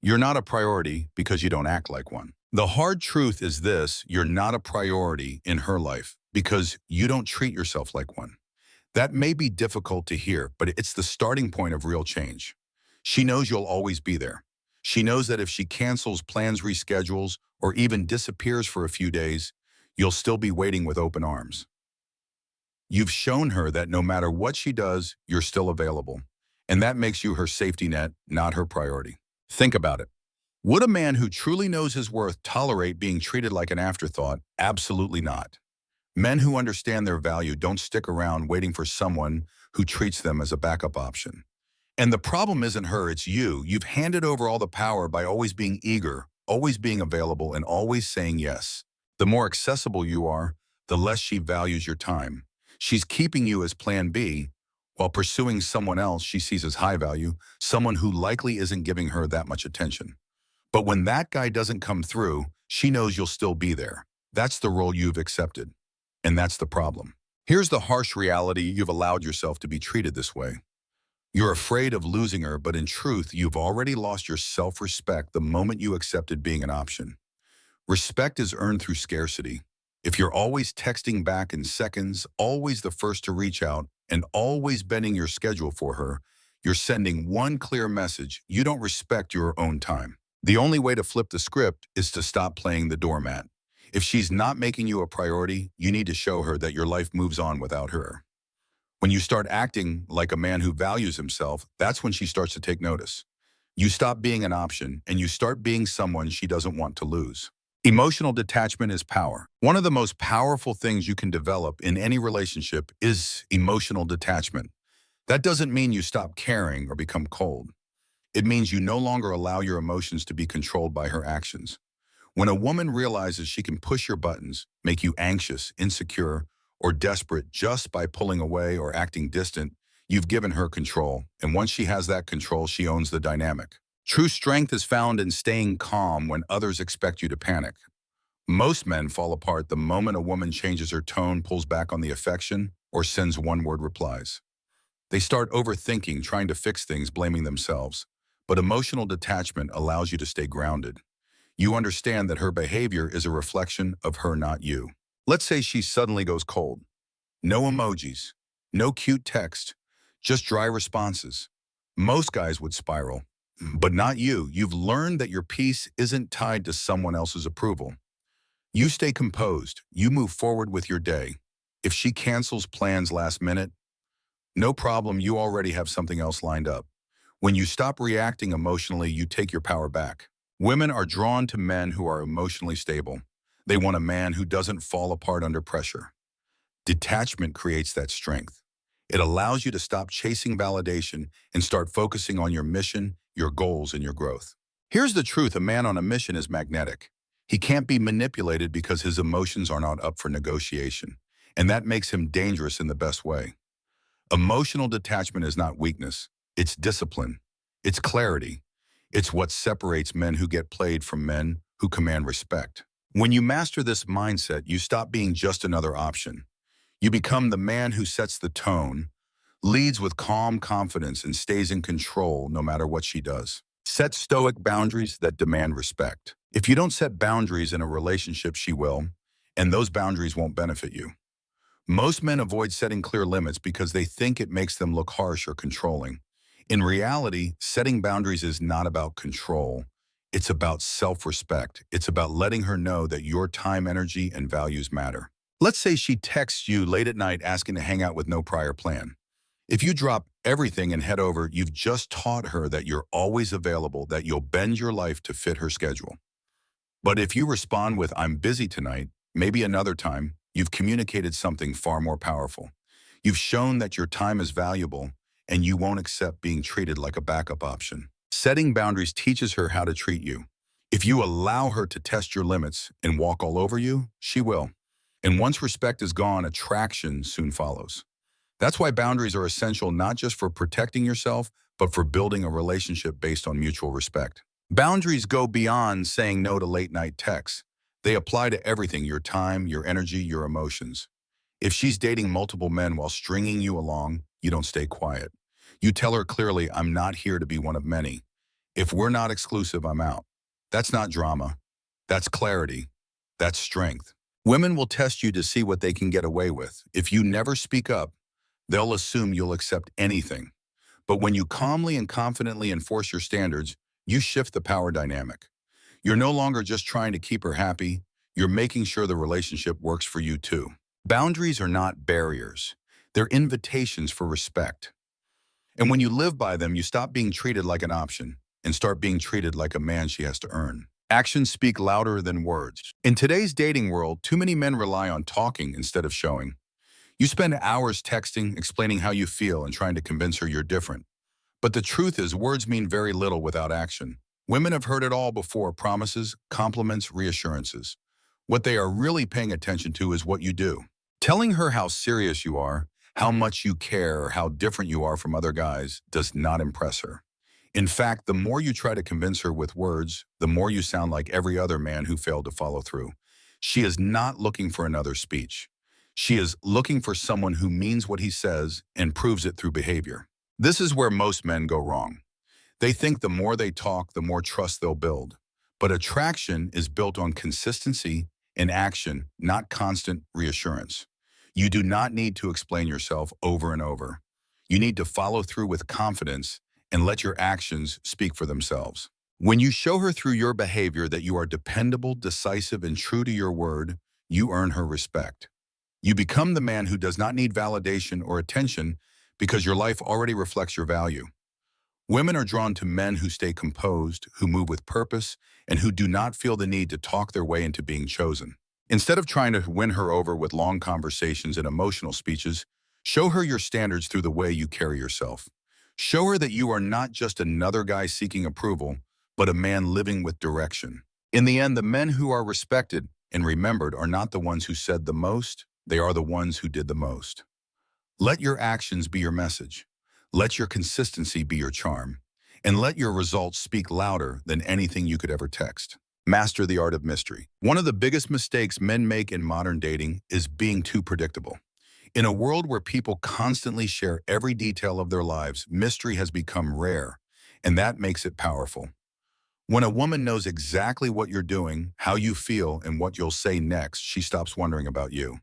You're not a priority because you don't act like one. The hard truth is this: you're not a priority in her life because you don't treat yourself like one. That may be difficult to hear, but it's the starting point of real change. She knows you'll always be there. She knows that if she cancels plans, reschedules, or even disappears for a few days, you'll still be waiting with open arms. You've shown her that no matter what she does, you're still available. And that makes you her safety net, not her priority. Think about it. Would a man who truly knows his worth tolerate being treated like an afterthought? Absolutely not. Men who understand their value don't stick around waiting for someone who treats them as a backup option. And the problem isn't her, it's you. You've handed over all the power by always being eager, always being available, and always saying yes. The more accessible you are, the less she values your time. She's keeping you as plan B while pursuing someone else she sees as high value, someone who likely isn't giving her that much attention. But when that guy doesn't come through, she knows you'll still be there. That's the role you've accepted. And that's the problem. Here's the harsh reality: you've allowed yourself to be treated this way. You're afraid of losing her, but in truth, you've already lost your self-respect the moment you accepted being an option. Respect is earned through scarcity. If you're always texting back in seconds, always the first to reach out, and always bending your schedule for her, you're sending one clear message: you don't respect your own time. The only way to flip the script is to stop playing the doormat. If she's not making you a priority, you need to show her that your life moves on without her. When you start acting like a man who values himself, that's when she starts to take notice. You stop being an option and you start being someone she doesn't want to lose. Emotional detachment is power. One of the most powerful things you can develop in any relationship is emotional detachment. That doesn't mean you stop caring or become cold. It means you no longer allow your emotions to be controlled by her actions. When a woman realizes she can push your buttons, make you anxious, insecure, or desperate just by pulling away or acting distant, you've given her control. And once she has that control, she owns the dynamic. True strength is found in staying calm when others expect you to panic. Most men fall apart the moment a woman changes her tone, pulls back on the affection, or sends one-word replies. They start overthinking, trying to fix things, blaming themselves. But emotional detachment allows you to stay grounded. You understand that her behavior is a reflection of her, not you. Let's say she suddenly goes cold. No emojis, no cute text, just dry responses. Most guys would spiral, but not you. You've learned that your peace isn't tied to someone else's approval. You stay composed. You move forward with your day. If she cancels plans last minute, no problem, you already have something else lined up. When you stop reacting emotionally, you take your power back. Women are drawn to men who are emotionally stable. They want a man who doesn't fall apart under pressure. Detachment creates that strength. It allows you to stop chasing validation and start focusing on your mission, your goals, and your growth. Here's the truth: a man on a mission is magnetic. He can't be manipulated because his emotions are not up for negotiation, and that makes him dangerous in the best way. Emotional detachment is not weakness, it's discipline, it's clarity. It's what separates men who get played from men who command respect. When you master this mindset, you stop being just another option. You become the man who sets the tone, leads with calm confidence, and stays in control no matter what she does. Set stoic boundaries that demand respect. If you don't set boundaries in a relationship, she will, and those boundaries won't benefit you. Most men avoid setting clear limits because they think it makes them look harsh or controlling. In reality, setting boundaries is not about control. It's about self-respect. It's about letting her know that your time, energy, and values matter. Let's say she texts you late at night asking to hang out with no prior plan. If you drop everything and head over, you've just taught her that you're always available, that you'll bend your life to fit her schedule. But if you respond with, "I'm busy tonight, maybe another time," you've communicated something far more powerful. You've shown that your time is valuable and you won't accept being treated like a backup option. Setting boundaries teaches her how to treat you. If you allow her to test your limits and walk all over you, she will. And once respect is gone, attraction soon follows. That's why boundaries are essential, not just for protecting yourself, but for building a relationship based on mutual respect. Boundaries go beyond saying no to late night texts. They apply to everything: your time, your energy, your emotions. If she's dating multiple men while stringing you along, you don't stay quiet. You tell her clearly, "I'm not here to be one of many." If we're not exclusive, I'm out. That's not drama. That's clarity. That's strength. Women will test you to see what they can get away with. If you never speak up, they'll assume you'll accept anything. But when you calmly and confidently enforce your standards, you shift the power dynamic. You're no longer just trying to keep her happy, you're making sure the relationship works for you too. Boundaries are not barriers. They're invitations for respect. And when you live by them, you stop being treated like an option and start being treated like a man she has to earn. Actions speak louder than words. In today's dating world, too many men rely on talking instead of showing. You spend hours texting, explaining how you feel, and trying to convince her you're different. But the truth is, words mean very little without action. Women have heard it all before: promises, compliments, reassurances. What they are really paying attention to is what you do. Telling her how serious you are, how much you care, or how different you are from other guys does not impress her. In fact, the more you try to convince her with words, the more you sound like every other man who failed to follow through. She is not looking for another speech. She is looking for someone who means what he says and proves it through behavior. This is where most men go wrong. They think the more they talk, the more trust they'll build. But attraction is built on consistency and action, not constant reassurance. You do not need to explain yourself over and over. You need to follow through with confidence and let your actions speak for themselves. When you show her through your behavior that you are dependable, decisive, and true to your word, you earn her respect. You become the man who does not need validation or attention because your life already reflects your value. Women are drawn to men who stay composed, who move with purpose, and who do not feel the need to talk their way into being chosen. Instead of trying to win her over with long conversations and emotional speeches, show her your standards through the way you carry yourself. Show her that you are not just another guy seeking approval, but a man living with direction. In the end, the men who are respected and remembered are not the ones who said the most, they are the ones who did the most. Let your actions be your message. Let your consistency be your charm. And let your results speak louder than anything you could ever text. Master the art of mystery. One of the biggest mistakes men make in modern dating is being too predictable. In a world where people constantly share every detail of their lives, mystery has become rare, and that makes it powerful. When a woman knows exactly what you're doing, how you feel, and what you'll say next, she stops wondering about you.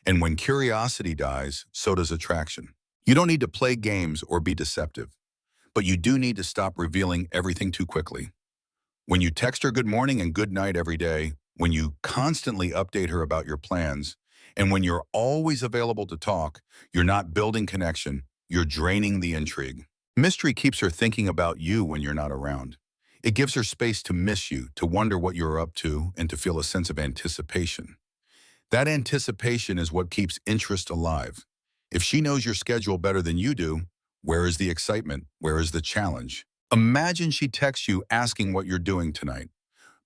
And when curiosity dies, so does attraction. You don't need to play games or be deceptive, but you do need to stop revealing everything too quickly. When you text her good morning and good night every day, when you constantly update her about your plans, and when you're always available to talk, you're not building connection, you're draining the intrigue. Mystery keeps her thinking about you when you're not around. It gives her space to miss you, to wonder what you're up to, and to feel a sense of anticipation. That anticipation is what keeps interest alive. If she knows your schedule better than you do, where is the excitement? Where is the challenge? Imagine she texts you asking what you're doing tonight.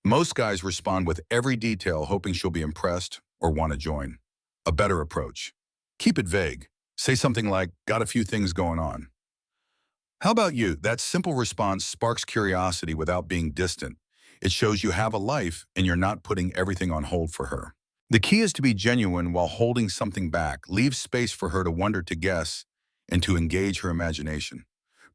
Most guys respond with every detail, hoping she'll be impressed or want to join. A better approach: keep it vague. Say something like, got a few things going on. How about you? That simple response sparks curiosity without being distant. It shows you have a life and you're not putting everything on hold for her. The key is to be genuine while holding something back. Leave space for her to wonder, to guess, and to engage her imagination.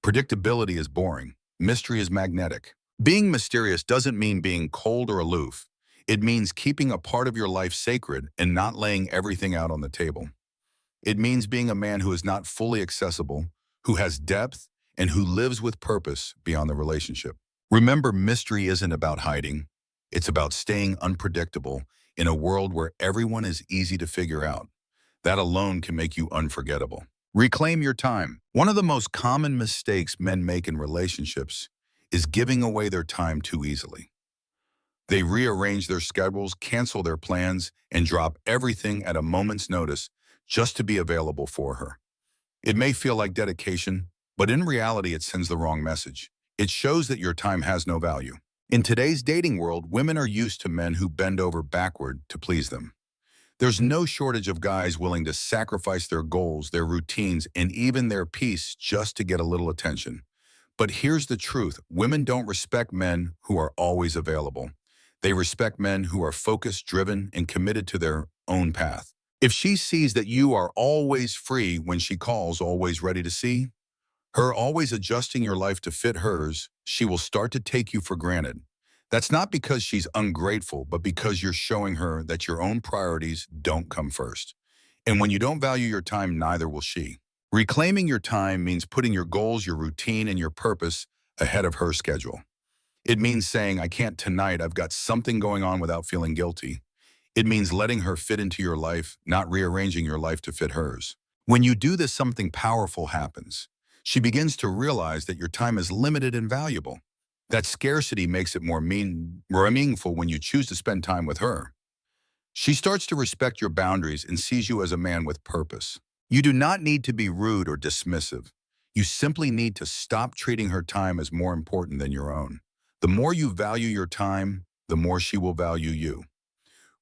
Predictability is boring. Mystery is magnetic. Being mysterious doesn't mean being cold or aloof. It means keeping a part of your life sacred and not laying everything out on the table. It means being a man who is not fully accessible, who has depth, and who lives with purpose beyond the relationship. Remember, mystery isn't about hiding. It's about staying unpredictable in a world where everyone is easy to figure out. That alone can make you unforgettable. Reclaim your time. One of the most common mistakes men make in relationships is giving away their time too easily. They rearrange their schedules, cancel their plans, and drop everything at a moment's notice just to be available for her. It may feel like dedication, but in reality, it sends the wrong message. It shows that your time has no value. In today's dating world, women are used to men who bend over backward to please them. There's no shortage of guys willing to sacrifice their goals, their routines, and even their peace just to get a little attention. But here's the truth: women don't respect men who are always available. They respect men who are focused, driven, and committed to their own path. If she sees that you are always free when she calls, always ready to see, her always adjusting your life to fit hers, she will start to take you for granted. That's not because she's ungrateful, but because you're showing her that your own priorities don't come first. And when you don't value your time, neither will she. Reclaiming your time means putting your goals, your routine, and your purpose ahead of her schedule. It means saying, I can't tonight, I've got something going on without feeling guilty. It means letting her fit into your life, not rearranging your life to fit hers. When you do this, something powerful happens. She begins to realize that your time is limited and valuable. That scarcity makes it more meaningful when you choose to spend time with her. She starts to respect your boundaries and sees you as a man with purpose. You do not need to be rude or dismissive. You simply need to stop treating her time as more important than your own. The more you value your time, the more she will value you.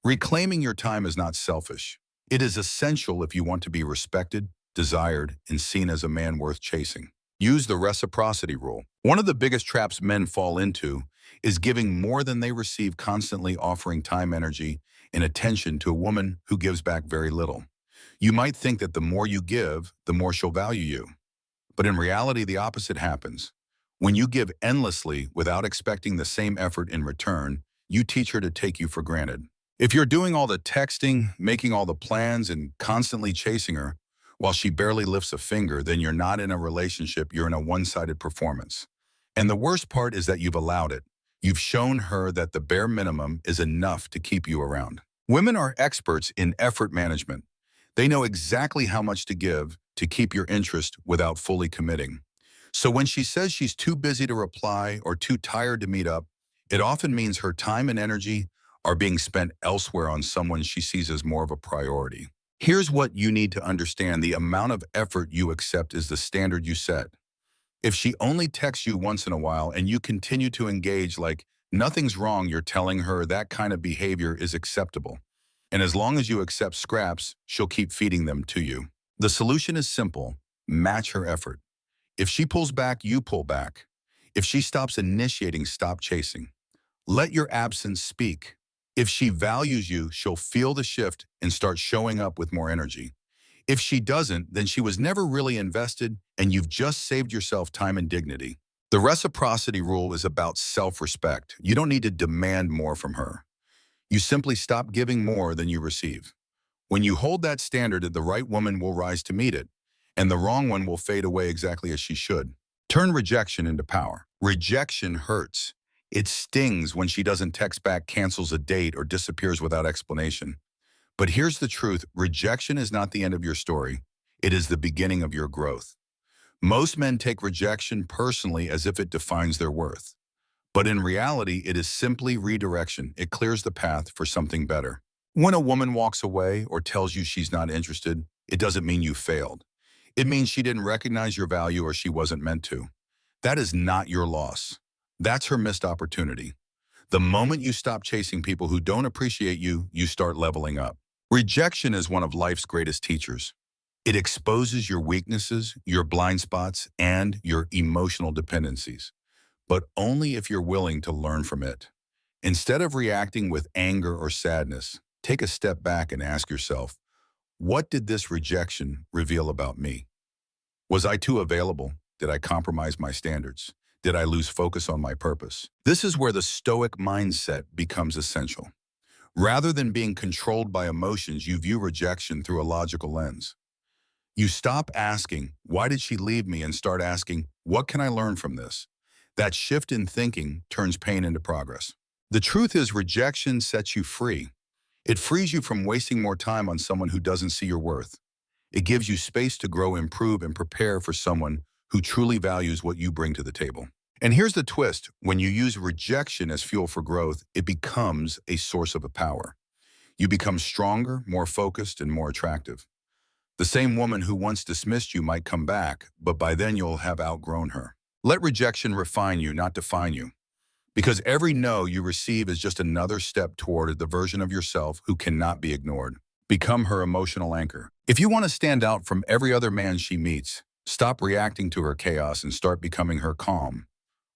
Reclaiming your time is not selfish. It is essential if you want to be respected, desired, and seen as a man worth chasing. Use the reciprocity rule. One of the biggest traps men fall into is giving more than they receive, constantly offering time, energy, and attention to a woman who gives back very little. You might think that the more you give, the more she'll value you. But in reality, the opposite happens. When you give endlessly without expecting the same effort in return, you teach her to take you for granted. If you're doing all the texting, making all the plans, and constantly chasing her while she barely lifts a finger, then you're not in a relationship, you're in a one-sided performance. And the worst part is that you've allowed it. You've shown her that the bare minimum is enough to keep you around. Women are experts in effort management. They know exactly how much to give to keep your interest without fully committing. So when she says she's too busy to reply or too tired to meet up, it often means her time and energy are being spent elsewhere on someone she sees as more of a priority. Here's what you need to understand. The amount of effort you accept is the standard you set. If she only texts you once in a while and you continue to engage like nothing's wrong, you're telling her that kind of behavior is acceptable. And as long as you accept scraps, she'll keep feeding them to you. The solution is simple. Match her effort. If she pulls back, you pull back. If she stops initiating, stop chasing. Let your absence speak. If she values you, she'll feel the shift and start showing up with more energy. If she doesn't, then she was never really invested and you've just saved yourself time and dignity. The reciprocity rule is about self-respect. You don't need to demand more from her. You simply stop giving more than you receive. When you hold that standard, the right woman will rise to meet it, and the wrong one will fade away exactly as she should. Turn rejection into power. Rejection hurts. It stings when she doesn't text back, cancels a date, or disappears without explanation. But here's the truth. Rejection is not the end of your story. It is the beginning of your growth. Most men take rejection personally as if it defines their worth. But in reality, it is simply redirection. It clears the path for something better. When a woman walks away or tells you she's not interested, it doesn't mean you failed. It means she didn't recognize your value or she wasn't meant to. That is not your loss. That's her missed opportunity. The moment you stop chasing people who don't appreciate you, you start leveling up. Rejection is one of life's greatest teachers. It exposes your weaknesses, your blind spots, and your emotional dependencies, but only if you're willing to learn from it. Instead of reacting with anger or sadness, take a step back and ask yourself, what did this rejection reveal about me? Was I too available? Did I compromise my standards? Did I lose focus on my purpose? This is where the Stoic mindset becomes essential. Rather than being controlled by emotions, you view rejection through a logical lens. You stop asking, why did she leave me, and start asking, what can I learn from this? That shift in thinking turns pain into progress. The truth is, rejection sets you free. It frees you from wasting more time on someone who doesn't see your worth. It gives you space to grow, improve, and prepare for someone who truly values what you bring to the table. And here's the twist. When you use rejection as fuel for growth, it becomes a source of power. You become stronger, more focused, and more attractive. The same woman who once dismissed you might come back, but by then you'll have outgrown her. Let rejection refine you, not define you. Because every no you receive is just another step toward the version of yourself who cannot be ignored. Become her emotional anchor. If you want to stand out from every other man she meets, stop reacting to her chaos and start becoming her calm.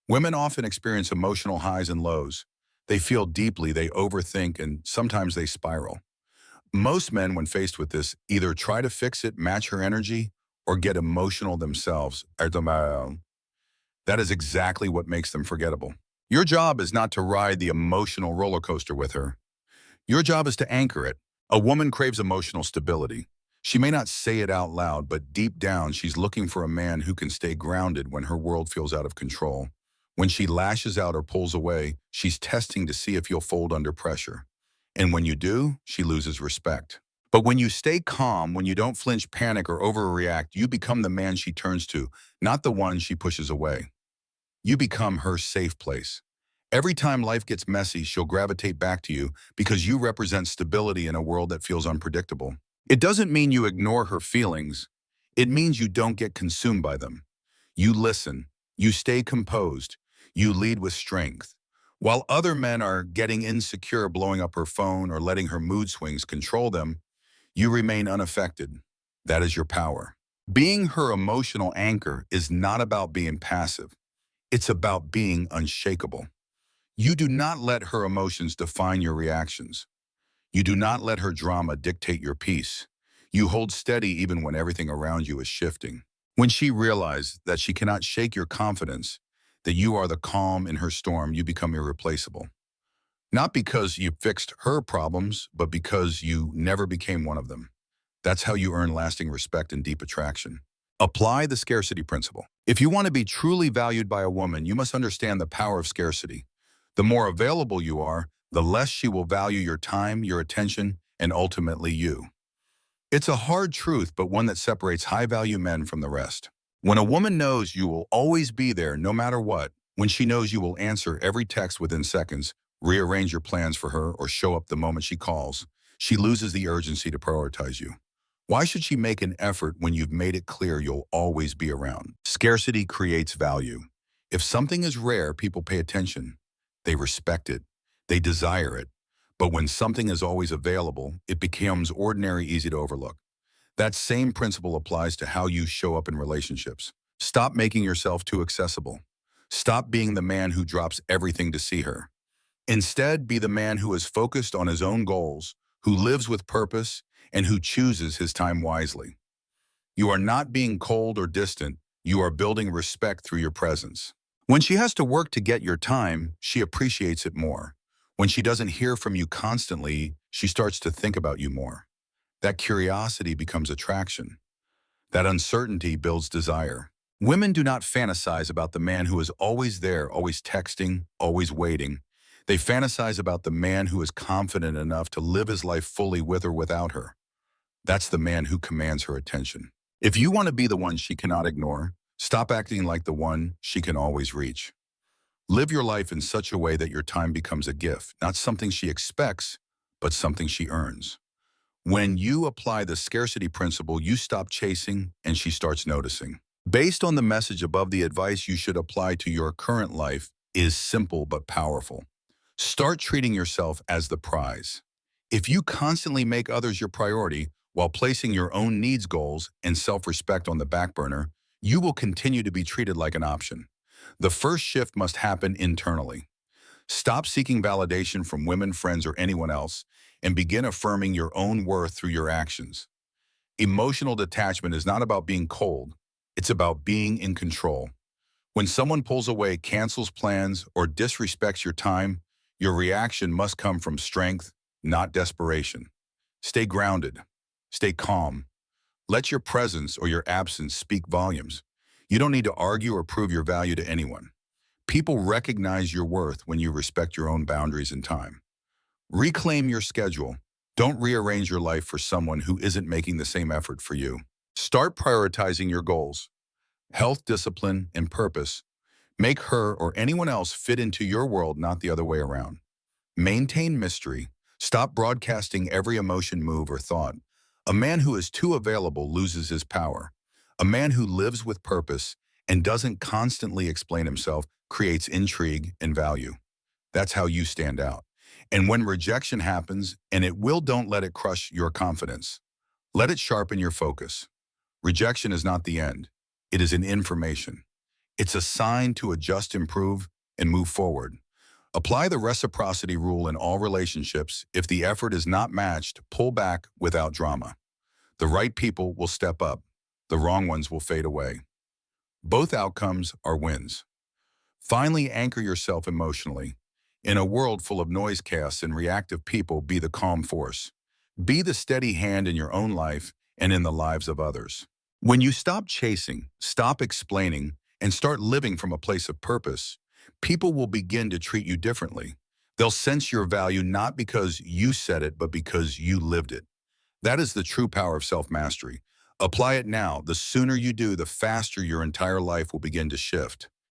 Women often experience emotional highs and lows. They feel deeply, they overthink, and sometimes they spiral. Most men, when faced with this, either try to fix it, match her energy, or get emotional themselves. That That is exactly what makes them forgettable. Your job is not to ride the emotional roller coaster with her. Your job is to anchor it. A woman craves emotional stability. She may not say it out loud, but deep down, she's looking for a man who can stay grounded when her world feels out of control. When she lashes out or pulls away, she's testing to see if you'll fold under pressure. And when you do, she loses respect. But when you stay calm, when you don't flinch, panic, or overreact, you become the man she turns to, not the one she pushes away. You become her safe place. Every time life gets messy, she'll gravitate back to you because you represent stability in a world that feels unpredictable. It doesn't mean you ignore her feelings. It means you don't get consumed by them. You listen. You stay composed. You lead with strength. While other men are getting insecure, blowing up her phone, or letting her mood swings control them, you remain unaffected. That is your power. Being her emotional anchor is not about being passive. It's about being unshakable. You do not let her emotions define your reactions. You do not let her drama dictate your peace. You hold steady even when everything around you is shifting. When she realizes that she cannot shake your confidence, that you are the calm in her storm, you become irreplaceable. Not because you fixed her problems, but because you never became one of them. That's how you earn lasting respect and deep attraction. Apply the scarcity principle. If you want to be truly valued by a woman, you must understand the power of scarcity. The more available you are, the less she will value your time, your attention, and ultimately you. It's a hard truth, but one that separates high-value men from the rest. When a woman knows you will always be there no matter what, when she knows you will answer every text within seconds, rearrange your plans for her, or show up the moment she calls, she loses the urgency to prioritize you. Why should she make an effort when you've made it clear you'll always be around? Scarcity creates value. If something is rare, people pay attention. They respect it. They desire it. But when something is always available, it becomes ordinary, easy to overlook. That same principle applies to how you show up in relationships. Stop making yourself too accessible. Stop being the man who drops everything to see her. Instead, be the man who is focused on his own goals, who lives with purpose, and who chooses his time wisely. You are not being cold or distant. You are building respect through your presence. When she has to work to get your time, she appreciates it more. When she doesn't hear from you constantly, she starts to think about you more. That curiosity becomes attraction. That uncertainty builds desire. Women do not fantasize about the man who is always there, always texting, always waiting. They fantasize about the man who is confident enough to live his life fully with or without her. That's the man who commands her attention. If you want to be the one she cannot ignore, stop acting like the one she can always reach. Live your life in such a way that your time becomes a gift, not something she expects, but something she earns. When you apply the scarcity principle, you stop chasing and she starts noticing. Based on the message above, the advice you should apply to your current life is simple but powerful. Start treating yourself as the prize. If you constantly make others your priority while placing your own needs, goals, and self-respect on the back burner, you will continue to be treated like an option. The first shift must happen internally. Stop seeking validation from women, friends, or anyone else, and begin affirming your own worth through your actions. Emotional detachment is not about being cold. It's about being in control. When someone pulls away, cancels plans, or disrespects your time, your reaction must come from strength, not desperation. Stay grounded. Stay calm. Let your presence or your absence speak volumes. You don't need to argue or prove your value to anyone. People recognize your worth when you respect your own boundaries and time. Reclaim your schedule. Don't rearrange your life for someone who isn't making the same effort for you. Start prioritizing your goals, health, discipline, and purpose. Make her or anyone else fit into your world, not the other way around. Maintain mystery. Stop broadcasting every emotion, move, or thought. A man who is too available loses his power. A man who lives with purpose and doesn't constantly explain himself creates intrigue and value. That's how you stand out. And when rejection happens, and it will, don't let it crush your confidence. Let it sharpen your focus. Rejection is not the end. It is an information. It's a sign to adjust, improve, and move forward. Apply the reciprocity rule in all relationships. If the effort is not matched, pull back without drama. The right people will step up. The wrong ones will fade away. Both outcomes are wins. Finally, anchor yourself emotionally. In a world full of noisecasts and reactive people, be the calm force. Be the steady hand in your own life and in the lives of others. When you stop chasing, stop explaining, and start living from a place of purpose, people will begin to treat you differently. They'll sense your value not because you said it, but because you lived it. That is the true power of self-mastery. Apply it now. The sooner you do, the faster your entire life will begin to shift.